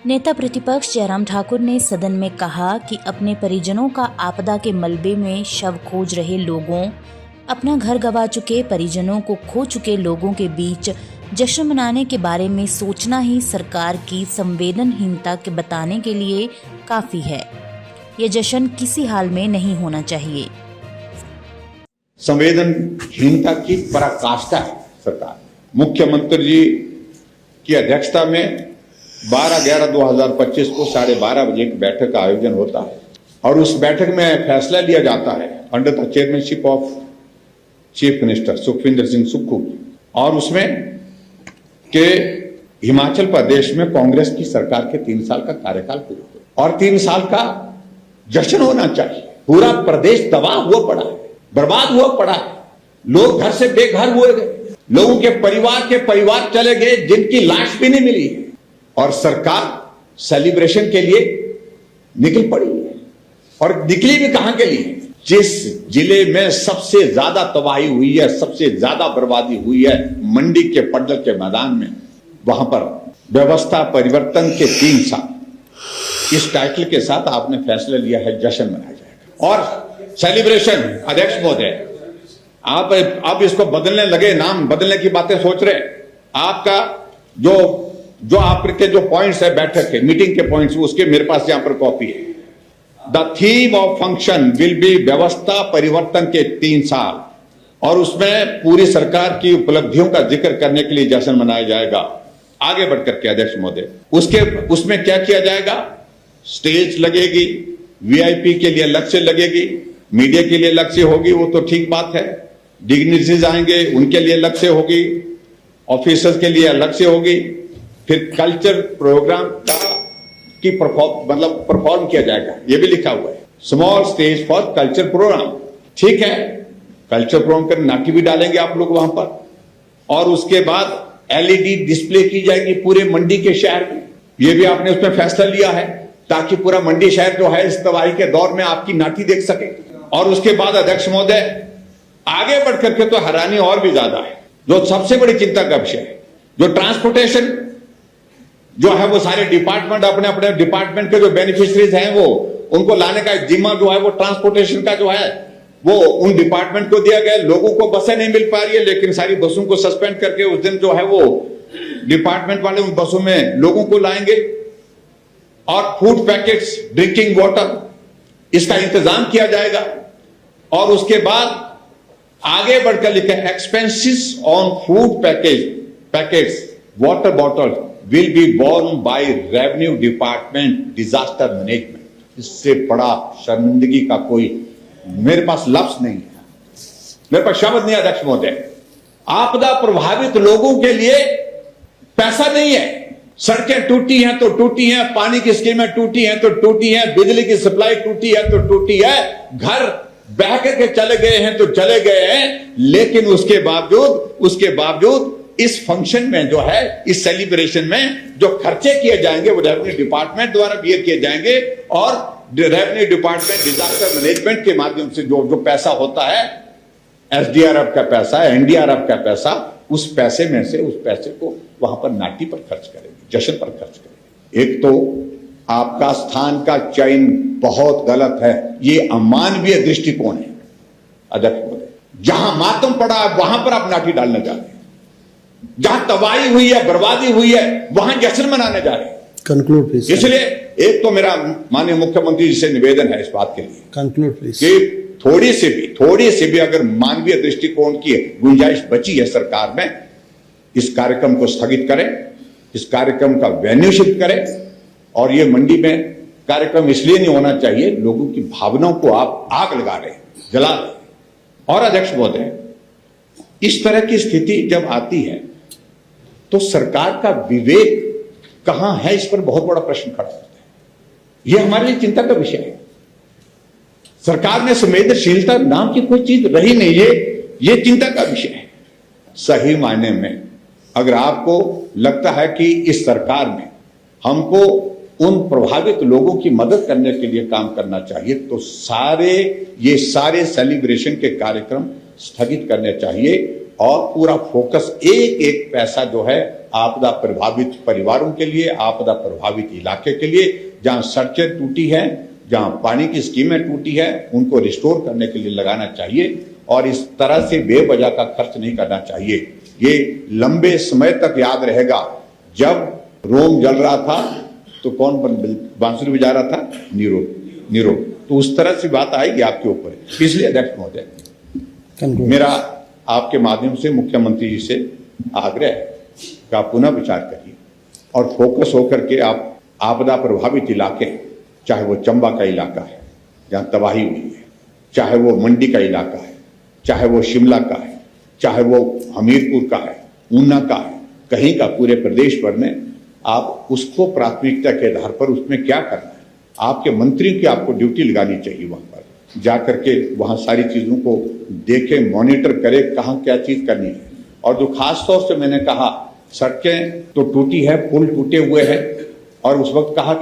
नेता प्रतिपक्ष जयराम ठाकुर ने सदन में कहा कि अपने परिजनों का आपदा के मलबे में शव खोज रहे लोगों, अपना घर गंवा चुके परिजनों को खो चुके लोगों के बीच जश्न मनाने के बारे में सोचना ही सरकार की संवेदनहीनता के बताने के लिए काफी है। ये जश्न किसी हाल में नहीं होना चाहिए। संवेदनहीनता की पराकाष्ठा है सरकार। मुख्यमंत्री जी की अध्यक्षता में 12/11/2025 को 12:30 बजे एक बैठक का आयोजन होता है और उस बैठक में फैसला लिया जाता है under the chairmanship of chief minister Sukhvinder Singh Sukhu. और उसमें के हिमाचल प्रदेश में कांग्रेस की सरकार के 3 साल का कार्यकाल पूरा हुआ और 3 साल का जश्न होना चाहिए। पूरा प्रदेश तबाह हुआ पड़ा है, बर्बाद हुआ पड़ा है, लोग घर से बेघर हुए गए, लोगों के परिवार चले गए जिनकी लाश भी नहीं मिली है और सरकार सेलिब्रेशन के लिए निकल पड़ी है। और निकली भी कहां के लिए? जिस जिले में सबसे ज्यादा तबाही हुई है, सबसे ज्यादा बर्बादी हुई है, मंडी के पडल के मैदान में, वहां पर व्यवस्था परिवर्तन के 3 साल इस टाइटल के साथ आपने फैसला लिया है जश्न मनाया जाएगा और सेलिब्रेशन। अध्यक्ष महोदय, आप अब इसको बदलने लगे, नाम बदलने की बातें सोच रहे हैं। आपका जो आपके जो पॉइंट्स है बैठक के, मीटिंग के पॉइंट्स, उसके मेरे पास यहां पर कॉपी है। The theme of function will be व्यवस्था परिवर्तन के 3 साल और उसमें पूरी सरकार की उपलब्धियों का जिक्र करने के लिए जश्न मनाया जाएगा। आगे बढ़कर के अध्यक्ष महोदय, उसमें क्या किया जाएगा? स्टेज लगेगी, वीआईपी के लिए अलग से लगेगी, मीडिया के लिए अलग से होगी, वो तो ठीक बात है। डिग्निटरीज आएंगे, उनके लिए अलग से होगी, ऑफिसर्स के लिए अलग से होगी। फिर कल्चर प्रोग्राम की परफॉर्म किया जाएगा, ये भी लिखा हुआ है। Small stage for culture programme, ठीक है, कल्चर प्रोग्राम कर नाटी भी डालेंगे आप लोग वहां पर। और उसके बाद एलईडी डिस्प्ले की जाएगी पूरे मंडी के शहर में, ये भी आपने उसमें फैसला लिया है ताकि पूरा मंडी शहर जो है इस तबाही के दौर में आपकी नाटी देख सके। और उसके बाद अध्यक्ष महोदय, आगे बढ़कर के तो हैरानी और भी ज्यादा है, जो सबसे बड़ी चिंता का विषय है, जो ट्रांसपोर्टेशन जो है वो सारे डिपार्टमेंट अपने अपने डिपार्टमेंट के जो बेनिफिशरीज हैं वो उनको लाने का जिम्मा जो है वो ट्रांसपोर्टेशन का जो है वो उन डिपार्टमेंट को दिया गया। लोगों को बसें नहीं मिल पा रही है, लेकिन सारी बसों को सस्पेंड करके उस दिन जो है वो डिपार्टमेंट वाले उन बसों में लोगों को लाएंगे। और फूड पैकेट्स, ड्रिंकिंग वाटर, इसका इंतजाम किया जाएगा। और उसके बाद आगे बढ़कर लिखा है expenses on food packets, water bottle will be borne by revenue department disaster management। इससे बड़ा शर्मिंदगी का कोई मेरे पास लफ्ज नहीं है, मेरे पास शब्द नहीं। अध्यक्ष महोदय, आपदा प्रभावित लोगों के लिए पैसा नहीं है। सड़कें टूटी हैं तो टूटी हैं, पानी की स्कीमें टूटी हैं तो टूटी हैं, बिजली की सप्लाई टूटी है तो टूटी है, घर बह करके चले गए हैं तो चले गए हैं। लेकिन उसके बावजूद इस फंक्शन में जो है, इस सेलिब्रेशन में जो खर्चे किए जाएंगे वो रेवेन्यू डिपार्टमेंट द्वारा बियर किए जाएंगे। और रेवेन्यू डिपार्टमेंट डिजास्टर मैनेजमेंट के माध्यम से जो पैसा होता है, एसडीआरएफ का पैसा, एनडीआरएफ का पैसा, उस पैसे में से उस पैसे को वहां पर नाटी पर खर्च करेंगे, जश्न पर खर्च करेंगे। एक तो आपका स्थान का चयन बहुत गलत है, ये अमानवीय दृष्टिकोण है। अध्यक्ष महोदय, जहां मातम पड़ा है वहां पर आप नाटी डालने जा रहे हैं, जहां तबाही हुई है, बर्बादी हुई है, वहां जश्न मनाने जा रहे हैं। Conclude please. इसलिए एक तो मेरा माननीय मुख्यमंत्री जी से निवेदन है इस बात के लिए, कंक्लूड प्लीज, कि थोड़ी सी भी अगर मानवीय दृष्टिकोण की गुंजाइश बची है सरकार में, इस कार्यक्रम को स्थगित करें, इस कार्यक्रम का वेन्यू शिफ्ट करें। और ये मंडी में कार्यक्रम इसलिए नहीं होना चाहिए, लोगों की भावनाओं को आप आग लगा रहे हैं, जला रहे हैं। और अध्यक्ष महोदय, इस तरह की स्थिति जब आती है तो सरकार का विवेक कहां है, इस पर बहुत बड़ा प्रश्न खड़ा होता है। यह हमारे लिए चिंता का विषय है। सरकार में संवेदनशीलता नाम की कोई चीज रही नहीं, ये चिंता का विषय है। सही मायने में अगर आपको लगता है कि इस सरकार में हमको उन प्रभावित लोगों की मदद करने के लिए काम करना चाहिए, तो सारे सेलिब्रेशन के कार्यक्रम स्थगित करने चाहिए और पूरा फोकस एक एक पैसा जो है आपदा प्रभावित परिवारों के लिए, आपदा प्रभावित इलाके के लिए, जहां सड़कें टूटी हैं, जहां पानी की स्कीमें टूटी है, उनको रिस्टोर करने के लिए लगाना चाहिए और इस तरह से बेवजह का खर्च नहीं करना चाहिए। ये लंबे समय तक याद रहेगा। जब रोम जल रहा था तो कौन बांसुरी बजा रहा था? नीरो। तो उस तरह से बात आएगी आपके ऊपर। इसलिए अध्यक्ष महोदय, मेरा आपके माध्यम से मुख्यमंत्री जी से आग्रह है कि आप पुनः विचार करिए और फोकस होकर के आप आपदा प्रभावित इलाके, चाहे वो चंबा का इलाका है जहां तबाही हुई है, चाहे वो मंडी का इलाका है, चाहे वो शिमला का है, चाहे वो हमीरपुर का है, ऊना का है, कहीं का, पूरे प्रदेश भर में आप उसको प्राथमिकता के आधार पर उसमें क्या करना है, आपके मंत्री की आपको ड्यूटी लगानी चाहिए। वहां पर जाकर के वहां सारी चीजों को देखे, मॉनिटर करे, कहाँ क्या चीज करनी है। और जो खास तौर से मैंने कहा, सड़कें तो टूटी है, पुल टूटे हुए हैं और उस वक्त कहा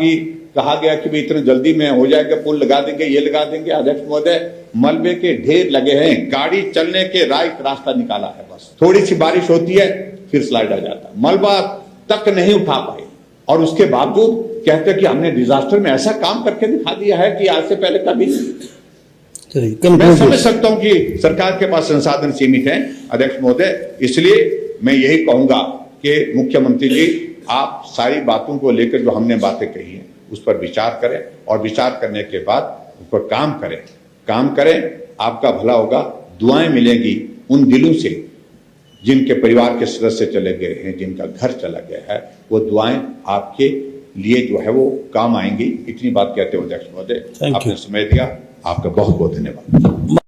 गया कि भाई इतने जल्दी में हो जाएगा, पुल लगा देंगे, ये लगा देंगे। अध्यक्ष महोदय, मलबे के ढेर लगे हैं, गाड़ी चलने के रास्ता निकाला है, बस थोड़ी सी बारिश होती है फिर स्लाइड आ जाता है, मलबा तक नहीं उठा पाए और उसके बावजूद कहते हैं कि हमने डिजास्टर में ऐसा काम करके दिखा दिया है कि आज से पहले कभी नहीं। मैं समझ सकता हूं कि सरकार के पास संसाधन सीमित हैं अध्यक्ष महोदय, इसलिए मैं यही कहूंगा कि मुख्यमंत्री जी, आप सारी बातों को लेकर जो हमने बातें कही हैं उस पर विचार करें और विचार करने के बाद उस पर काम करें। आपका भला होगा, दुआएं मिलेंगी उन दिलों से जिनके परिवार के सदस्य चले गए हैं, जिनका घर चला गया है, वो दुआएं आपके लिए जो है वो काम आएंगी। इतनी बात कहते हो अध्यक्ष महोदय, आपने समय दिया, आपका बहुत बहुत धन्यवाद।